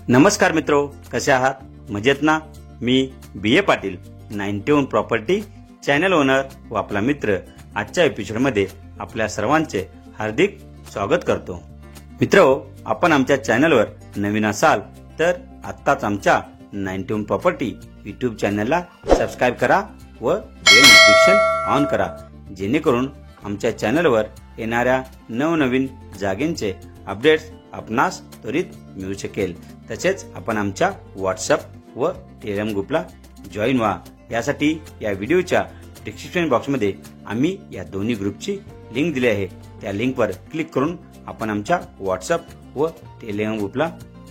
नमस्कार मित्रो, कसे आहात? मजेत ना? मी BA Patil 91 property channel owner व आपला मित्र आजच्या एपिसोडमध्ये आपल्या सर्वांचे हार्दिक स्वागत करतो. मित्रो, आपण आमच्या चॅनलवर नवीन असाल तर आत्ताच आमच्या 91 प्रॉपर्टी YouTube चॅनलला सबस्क्राईब करा व बेल नोटिफिकेशन ऑन करा, जेणेकरून आमच्या चॅनलवर येणाऱ्या नवनवीन जागेंचे अपडेट्स आपणास त्वरित मिळू शकेल. तसेच आपण आमच्या व्हॉट्सअप व टेलिग्राम ग्रुपला जॉईन व्हा. यासाठी या व्हिडिओच्या डिस्क्रिप्शन बॉक्समध्ये आम्ही या दोन्ही ग्रुपची लिंक दिली आहे. त्या लिंकवर क्लिक करून आपण आमच्या व्हॉट्सअप व टेलिग्राम ग्रुपला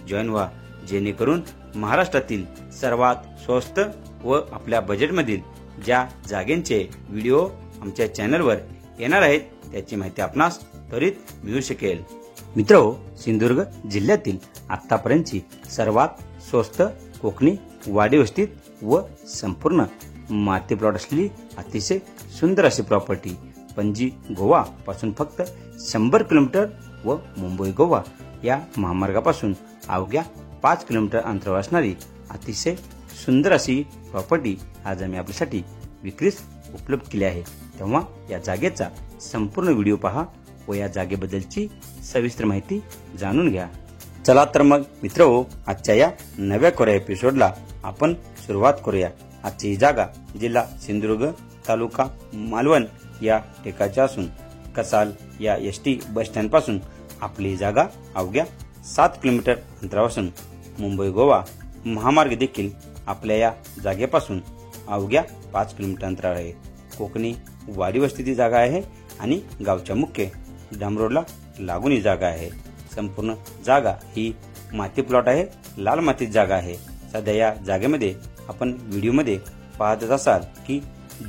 जॉईन व्हा, जेणेकरून महाराष्ट्रातील सर्वात स्वस्त व आपल्या बजेटमधील ज्या जागेंचे व्हिडिओ आमच्या चॅनलवर येणार आहेत त्याची माहिती आपणास त्वरित मिळू शकेल. मित्रो, सिंधुदुर्ग जिल्ह्यातील आतापर्यंतची सर्वात स्वस्त कोकणी वाडी वस्तीत व संपूर्ण माती प्लॉट असलेली अतिशय सुंदर अशी प्रॉपर्टी पणजी गोवा पासून फक्त 100 किलोमीटर व मुंबई गोवा या महामार्गापासून अवघ्या 5 किलोमीटर अंतरावर असणारी अतिशय सुंदर अशी प्रॉपर्टी आज आम्ही आपल्यासाठी विक्रीस उपलब्ध केली आहे. तेव्हा या जागेचा संपूर्ण व्हिडिओ पहा व या जागेबद्दलची सविस्तर माहिती जाणून घ्या. चला तर मग मित्रहो, आजच्या या नव्या कोऱ्या एपिसोडला आपण सुरुवात करूया. आजची ही जागा जिल्हा सिंधुदुर्ग, तालुका मालवण या ठिकाणची असून कसाल या ST बस स्टँड पासून आपली जागा अवघ्या 7 किलोमीटर अंतरावर असून मुंबई गोवा महामार्ग देखील आपल्या या जागेपासून अवघ्या 5 किलोमीटर अंतरावर आहे. कोकणी वाडी वस्तीची जागा आहे आणि गावच्या मुख्य डांब रोडला लागून ही जागा आहे. संपूर्ण जागा ही माती प्लॉट आहे, लाल मातीची जागा आहे. सध्या या जागेमध्ये आपण व्हिडिओमध्ये पाहतच असाल की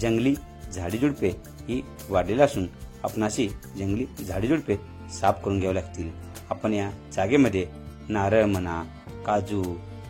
जंगली झाडीझुडपे ही वाढलेली असून आपणाशी जंगली झाडीझुडपे साफ करून घ्यावे लागतील. आपण या जागेमध्ये नारळ म्हणा, काजू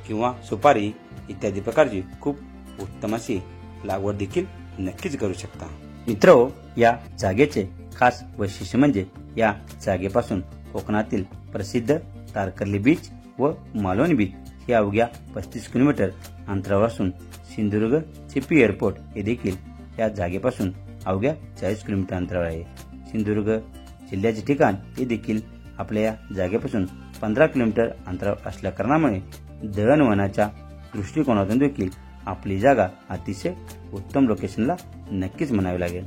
किंवा सुपारी इत्यादी प्रकारची खूप उत्तम अशी लागवड देखील नक्कीच करू शकता. मित्रो, या जागेचे खास वैशिष्ट्य म्हणजे या जागेपासून कोकणातील प्रसिद्ध तारकर्ली बीच व मालवण बीच हे अवघ्या 35 किलोमीटर अंतरावर असून सिंधुदुर्ग चिपी एअरपोर्ट हे देखील या जागेपासून अवघ्या 40 किलोमीटर अंतरावर आहे. सिंधुदुर्ग जिल्ह्याचे ठिकाण हे देखील आपल्या या जागेपासून 15 किलोमीटर अंतरावर असल्या कारणामुळे दळणवळणाच्या दृष्टिकोनातून देखील आपली जागा अतिशय उत्तम लोकेशनला नक्कीच म्हणावी लागेल.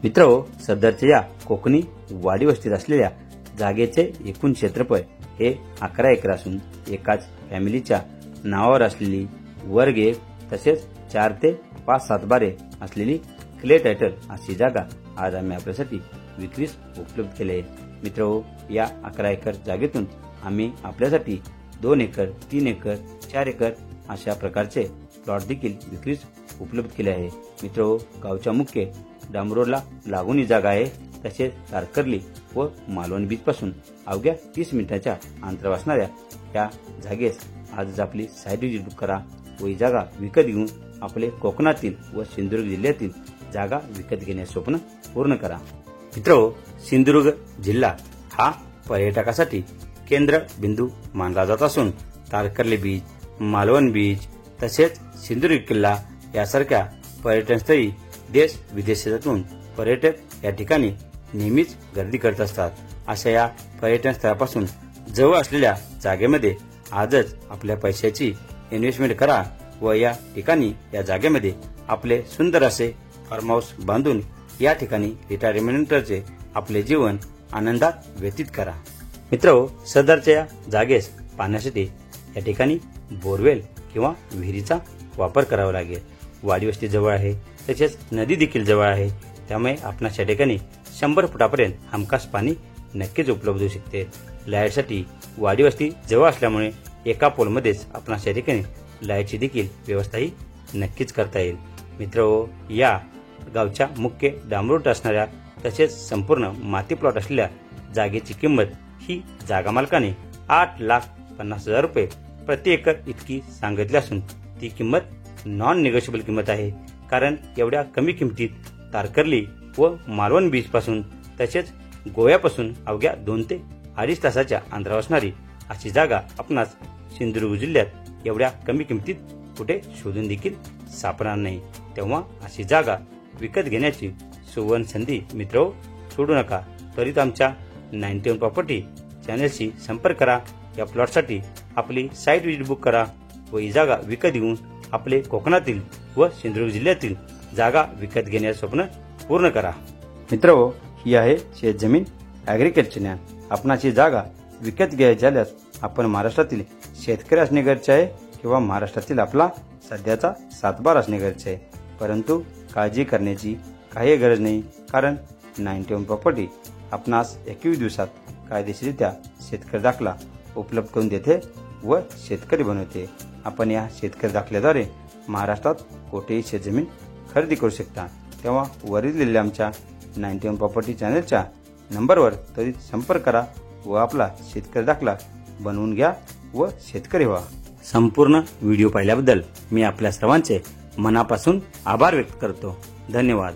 मित्रो, सदरच्या या कोकणी वाडी वस्तीत असलेल्या जागेचे एकूण क्षेत्रफळ हे 11 एकर असून एकाच फॅमिलीच्या नावावर असलेली वर्ग 1 तसेच 4 ते 5 सातबारे असलेली क्ले टायटल अशी जागा आज आम्ही आपल्यासाठी विक्रीस उपलब्ध केली आहे. मित्रो, या 11 एकर जागेतून आम्ही आपल्यासाठी 2 एकर, 3 एकर, 4 एकर अशा प्रकारचे प्लॉट देखील विक्रीस उपलब्ध केले आहे. मित्रो, गावच्या मुख्य डांब रोडला लागून ही जागा आहे. तसेच तारकर्ली व मालवण बीच पासून अवघ्या 30 मिनिटाच्या अंतरावर असणाऱ्या या जागेस आजच आपली साईट व्हिजिट बुक करा व ही जागा विकत घेऊन आपले कोकणातील व सिंधुदुर्ग जिल्ह्यातील जागा विकत घेण्याचे स्वप्न पूर्ण करा. मित्रो, सिंधुदुर्ग जिल्हा हा पर्यटकासाठी केंद्र बिंदू मानला जात असून तारकर्ली बीच, मालवण बीच तसेच सिंधुदुर्ग किल्ला यासारख्या पर्यटनस्थळी देश विदेशातून पर्यटक या ठिकाणी नेहमीच गर्दी करत असतात. अशा या पर्यटन स्थळापासून जवळ असलेल्या जागेमध्ये आजच आपल्या पैशाची इन्व्हेस्टमेंट करा व या ठिकाणी या जागेमध्ये आपले सुंदर असे फार्म हाऊस बांधून या ठिकाणी रिटायरमेंटचे आपले जीवन आनंदात व्यतीत करा. मित्रो, सदरच्या या जागेस पाहण्यासाठी या ठिकाणी बोरवेल किंवा विहिरीचा वापर करावा लागेल. वाडी वस्ती जवळ आहे, तसेच नदी देखील जवळ आहे. त्यामुळे आपणास या ठिकाणी 100 फुटापर्यंत हमखास पाणी नक्कीच उपलब्ध होऊ शकते. लाईटसाठी वाडी वस्ती जवळ असल्यामुळे एका पोलमध्येच आपणास या ठिकाणी लाईटची देखील व्यवस्थाही नक्कीच करता येईल. मित्रो, या गावच्या मुख्य डांबरोड असणाऱ्या तसेच संपूर्ण माती प्लॉट असलेल्या जागेची किंमत ही जागा मालकाने 8,50,000 रुपये प्रति एकर इतकी सांगितली असून ती किंमत नॉन निगोशिएबल किंमत आहे. कारण एवढ्या कमी किमतीत तारकर्ली व मालवण बीच पासून तसेच गोव्यापासून अवघ्या 2 ते 2.5 तासाच्या अंतरावर असणारी अशी जागा आपणास सिंधुदुर्ग जिल्ह्यात एवढ्या कमी किमतीत कुठे शोधून देखील सापडणार नाही। तेव्हा अशी जागा विकत घेण्याची सुवर्ण संधी मित्र सोडू नका। त्वरित आमच्या 91 प्रॉपर्टी चॅनलशी संपर्क करा। या प्लॉटसाठी आपली साईट विजिट बुक करा व ही जागा विकत घेऊन आपले कोकणातील व सिंधुदुर्ग जिल्ह्यातील जागा विकत घेण्याचे स्वप्न पूर्ण करा। मित्रहो, ही आहे शेतजमीन ॲग्रिकल्चर ज्ञान। आपणाची जागा विकत घ्यायची झाल्यास आपण महाराष्ट्रातील शेतकरी असणे गरजेचे आहे किंवा महाराष्ट्रातील आपला सध्याचा सातबार असणे गरजेचे आहे। परंतु काळजी करण्याची काही गरज नाही, कारण 91 प्रॉपर्टी आपणास 21 दिवसात कायदेशीररित्या शेतकरी दाखला उपलब्ध करून देते व शेतकरी बनवते। आपण या शेतकरी दाखल्याद्वारे महाराष्ट्रात कोठेही शेतजमीन खरेदी करू शकता। तेव्हा वरील दिलेल्या आमच्या 91 प्रॉपर्टी चॅनलच्या नंबरवर त्वरित संपर्क करा व आपला शेतकरी दाखला बनवून घ्या व शेतकरी व्हा। संपूर्ण व्हिडिओ पाहिल्याबद्दल मी आपल्या सर्वांचे मनापासून आभार व्यक्त करतो। धन्यवाद।